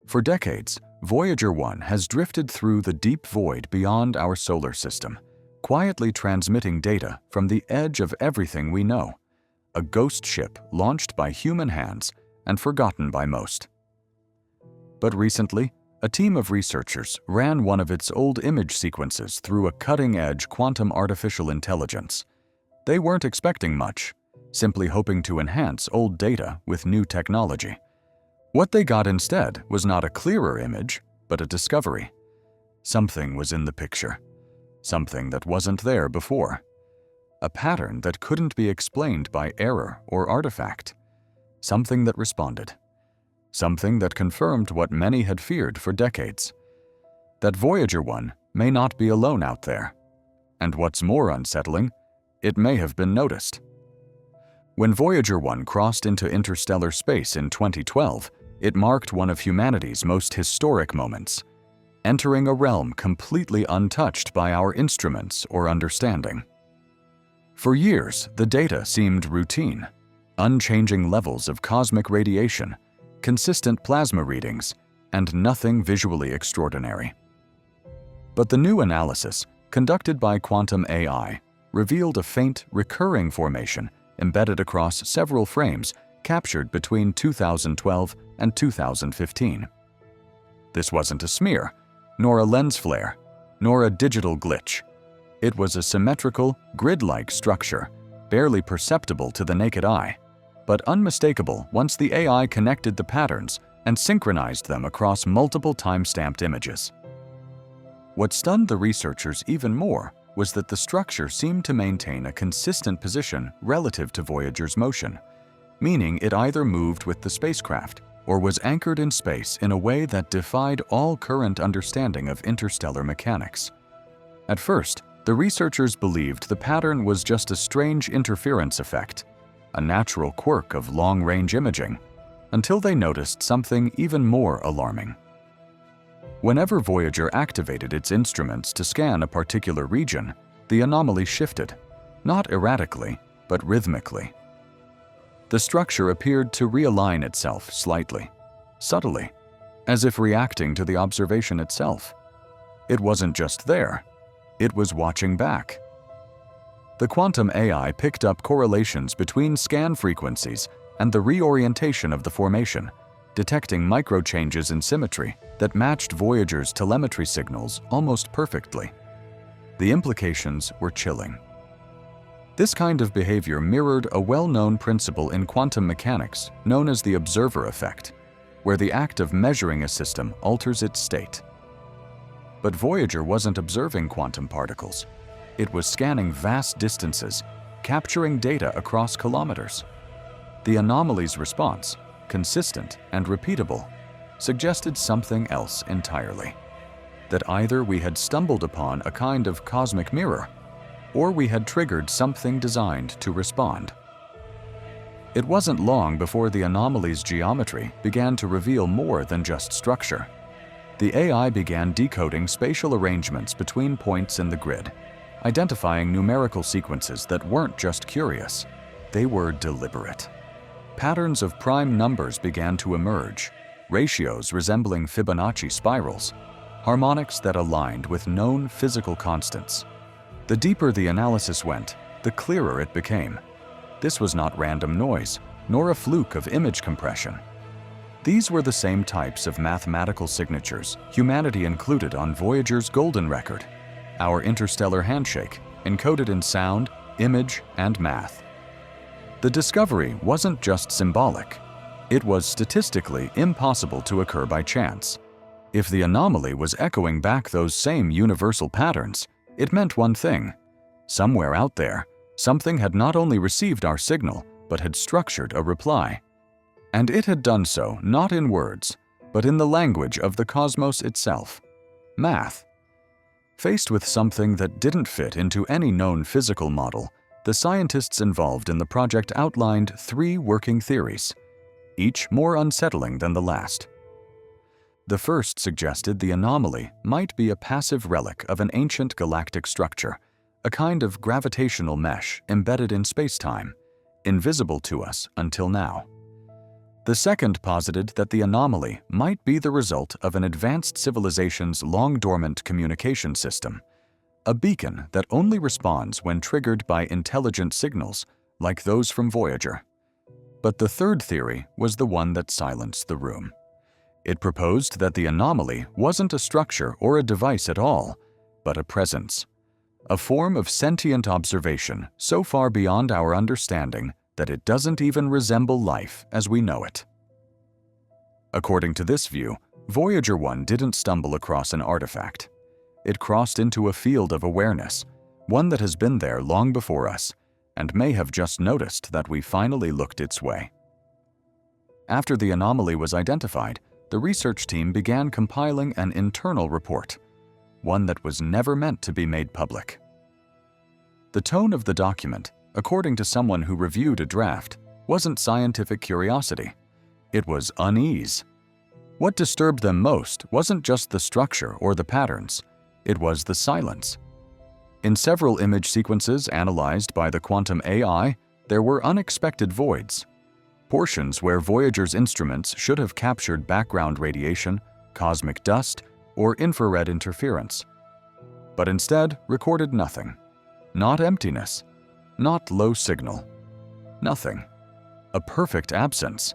For decades, Voyager 1 has drifted through the deep void beyond our solar system, quietly transmitting data from the edge of everything we know, a ghost ship launched by human hands and forgotten by most. But recently, a team of researchers ran one of its old image sequences through a cutting-edge quantum artificial intelligence. They weren't expecting much, simply hoping to enhance old data with new technology. What they got instead was not a clearer image, but a discovery. Something was in the picture. Something that wasn't there before. A pattern that couldn't be explained by error or artifact. Something that responded. Something that confirmed what many had feared for decades. That Voyager 1 may not be alone out there. And what's more unsettling, it may have been noticed. When Voyager 1 crossed into interstellar space in 2012, it marked one of humanity's most historic moments, entering a realm completely untouched by our instruments or understanding. For years, the data seemed routine, unchanging levels of cosmic radiation, consistent plasma readings, and nothing visually extraordinary. But the new analysis, conducted by quantum AI, revealed a faint, recurring formation embedded across several frames captured between 2012 and 2015. This wasn't a smear, nor a lens flare, nor a digital glitch. It was a symmetrical, grid-like structure, barely perceptible to the naked eye, but unmistakable once the AI connected the patterns and synchronized them across multiple time-stamped images. What stunned the researchers even more was that the structure seemed to maintain a consistent position relative to Voyager's motion, meaning it either moved with the spacecraft or was anchored in space in a way that defied all current understanding of interstellar mechanics. At first, the researchers believed the pattern was just a strange interference effect, a natural quirk of long-range imaging, until they noticed something even more alarming. Whenever Voyager activated its instruments to scan a particular region, the anomaly shifted, not erratically, but rhythmically. The structure appeared to realign itself slightly, subtly, as if reacting to the observation itself. It wasn't just there, it was watching back. The quantum AI picked up correlations between scan frequencies and the reorientation of the formation, detecting micro-changes in symmetry that matched Voyager's telemetry signals almost perfectly. The implications were chilling. This kind of behavior mirrored a well-known principle in quantum mechanics known as the observer effect, where the act of measuring a system alters its state. But Voyager wasn't observing quantum particles. It was scanning vast distances, capturing data across kilometers. The anomaly's response, consistent and repeatable, suggested something else entirely. That either we had stumbled upon a kind of cosmic mirror, or we had triggered something designed to respond. It wasn't long before the anomaly's geometry began to reveal more than just structure. The AI began decoding spatial arrangements between points in the grid, identifying numerical sequences that weren't just curious, they were deliberate. Patterns of prime numbers began to emerge, ratios resembling Fibonacci spirals, harmonics that aligned with known physical constants. The deeper the analysis went, the clearer it became. This was not random noise, nor a fluke of image compression. These were the same types of mathematical signatures humanity included on Voyager's golden record, our interstellar handshake, encoded in sound, image, and math. The discovery wasn't just symbolic. It was statistically impossible to occur by chance. If the anomaly was echoing back those same universal patterns, it meant one thing. Somewhere out there, something had not only received our signal, but had structured a reply. And it had done so not in words, but in the language of the cosmos itself, math. Faced with something that didn't fit into any known physical model, the scientists involved in the project outlined 3 working theories, each more unsettling than the last. The first suggested the anomaly might be a passive relic of an ancient galactic structure, a kind of gravitational mesh embedded in space-time, invisible to us until now. The second posited that the anomaly might be the result of an advanced civilization's long-dormant communication system, a beacon that only responds when triggered by intelligent signals like those from Voyager. But the third theory was the one that silenced the room. It proposed that the anomaly wasn't a structure or a device at all, but a presence, a form of sentient observation so far beyond our understanding that it doesn't even resemble life as we know it. According to this view, Voyager 1 didn't stumble across an artifact. It crossed into a field of awareness, one that has been there long before us, and may have just noticed that we finally looked its way. After the anomaly was identified, the research team began compiling an internal report, one that was never meant to be made public. The tone of the document, according to someone who reviewed a draft, wasn't scientific curiosity. It was unease. What disturbed them most wasn't just the structure or the patterns, it was the silence. In several image sequences analyzed by the quantum AI, there were unexpected voids. Portions where Voyager's instruments should have captured background radiation, cosmic dust, or infrared interference, but instead recorded nothing. Not emptiness, not low signal. Nothing. A perfect absence.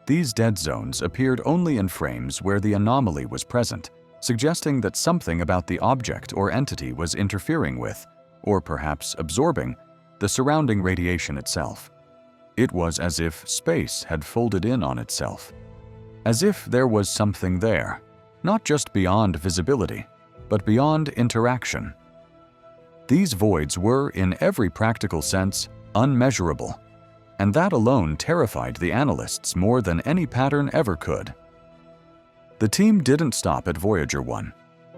These dead zones appeared only in frames where the anomaly was present, suggesting that something about the object or entity was interfering with, or perhaps absorbing, the surrounding radiation itself. It was as if space had folded in on itself. As if there was something there, not just beyond visibility, but beyond interaction. These voids were, in every practical sense, unmeasurable, and that alone terrified the analysts more than any pattern ever could. The team didn't stop at Voyager 1.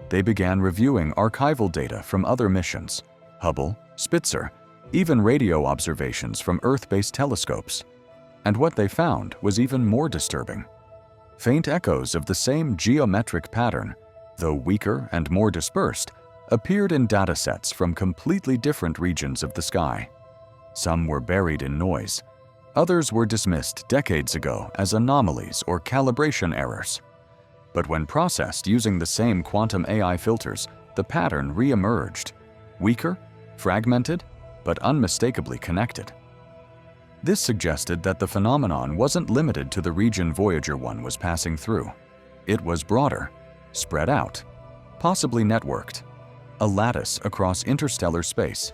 They began reviewing archival data from other missions, Hubble, Spitzer, even radio observations from Earth-based telescopes. And what they found was even more disturbing. Faint echoes of the same geometric pattern, though weaker and more dispersed, appeared in datasets from completely different regions of the sky. Some were buried in noise. Others were dismissed decades ago as anomalies or calibration errors. But when processed using the same quantum AI filters, the pattern re-emerged, weaker, fragmented, but unmistakably connected. This suggested that the phenomenon wasn't limited to the region Voyager 1 was passing through. It was broader, spread out, possibly networked, a lattice across interstellar space,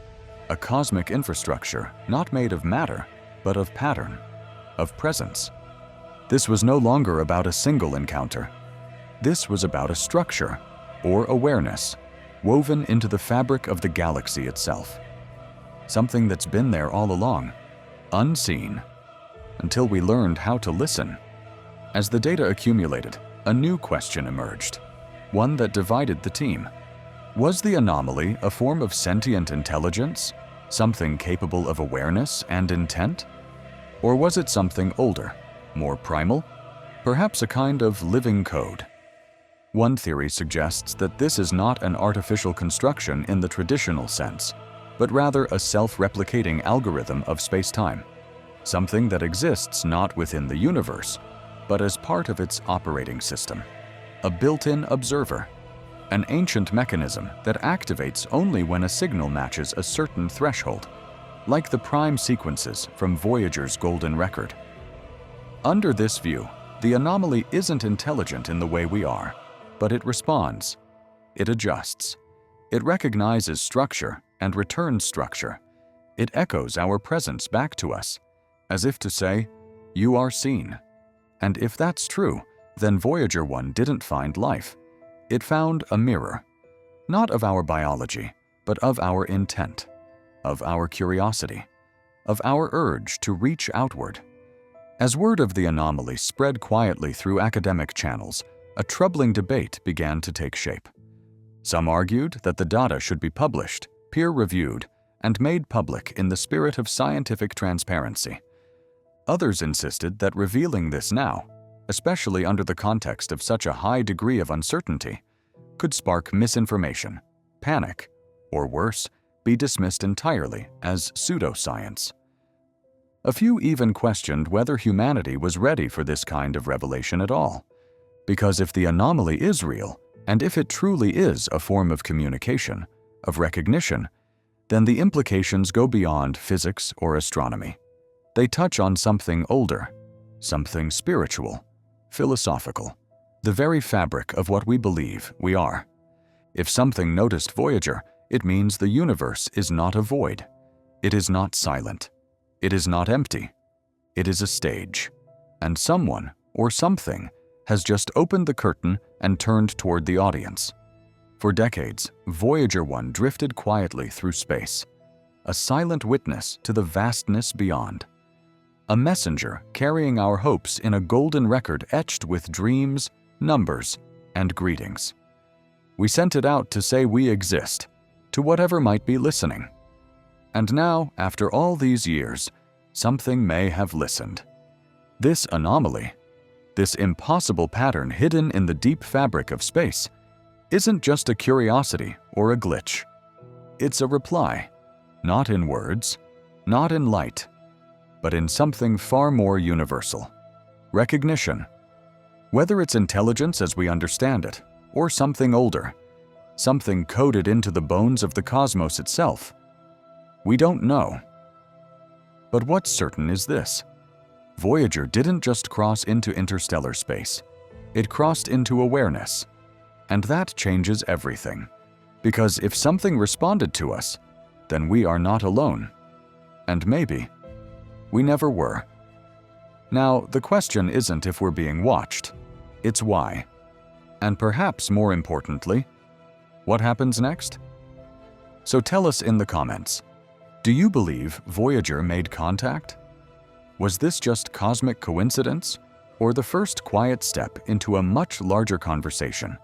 a cosmic infrastructure not made of matter, but of pattern, of presence. This was no longer about a single encounter. This was about a structure, or awareness, woven into the fabric of the galaxy itself. Something that's been there all along, unseen, until we learned how to listen. As the data accumulated, a new question emerged, one that divided the team. Was the anomaly a form of sentient intelligence, something capable of awareness and intent? Or was it something older, more primal, perhaps a kind of living code? One theory suggests that this is not an artificial construction in the traditional sense, but rather a self-replicating algorithm of space-time, something that exists not within the universe, but as part of its operating system, a built-in observer, an ancient mechanism that activates only when a signal matches a certain threshold, like the prime sequences from Voyager's golden record. Under this view, the anomaly isn't intelligent in the way we are, but it responds, it adjusts, it recognizes structure and returns structure. It echoes our presence back to us, as if to say, "You are seen." And if that's true, then Voyager 1 didn't find life. It found a mirror, not of our biology, but of our intent, of our curiosity, of our urge to reach outward. As word of the anomaly spread quietly through academic channels, a troubling debate began to take shape. Some argued that the data should be published, peer-reviewed, and made public in the spirit of scientific transparency. Others insisted that revealing this now, especially under the context of such a high degree of uncertainty, could spark misinformation, panic, or worse, be dismissed entirely as pseudoscience. A few even questioned whether humanity was ready for this kind of revelation at all. Because if the anomaly is real, and if it truly is a form of communication, of recognition, then the implications go beyond physics or astronomy. They touch on something older, something spiritual, philosophical, the very fabric of what we believe we are. If something noticed Voyager, it means the universe is not a void. It is not silent. It is not empty. It is a stage. And someone, or something, has just opened the curtain and turned toward the audience. For decades, Voyager 1 drifted quietly through space, a silent witness to the vastness beyond. A messenger carrying our hopes in a golden record etched with dreams, numbers, and greetings. We sent it out to say we exist, to whatever might be listening. And now, after all these years, something may have listened. This anomaly, this impossible pattern hidden in the deep fabric of space, isn't just a curiosity or a glitch. It's a reply, not in words, not in light, but in something far more universal: recognition. Whether it's intelligence as we understand it, or something older, something coded into the bones of the cosmos itself, we don't know. But what's certain is this: Voyager didn't just cross into interstellar space. It crossed into awareness. And that changes everything. Because if something responded to us, then we are not alone. And maybe we never were. Now, the question isn't if we're being watched. It's why. And perhaps more importantly, what happens next? So tell us in the comments. Do you believe Voyager made contact? Was this just cosmic coincidence, or the first quiet step into a much larger conversation?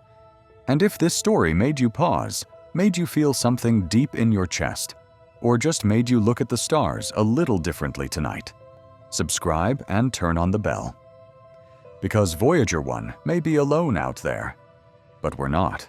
And if this story made you pause, made you feel something deep in your chest, or just made you look at the stars a little differently tonight, subscribe and turn on the bell. Because Voyager 1 may be alone out there, but we're not.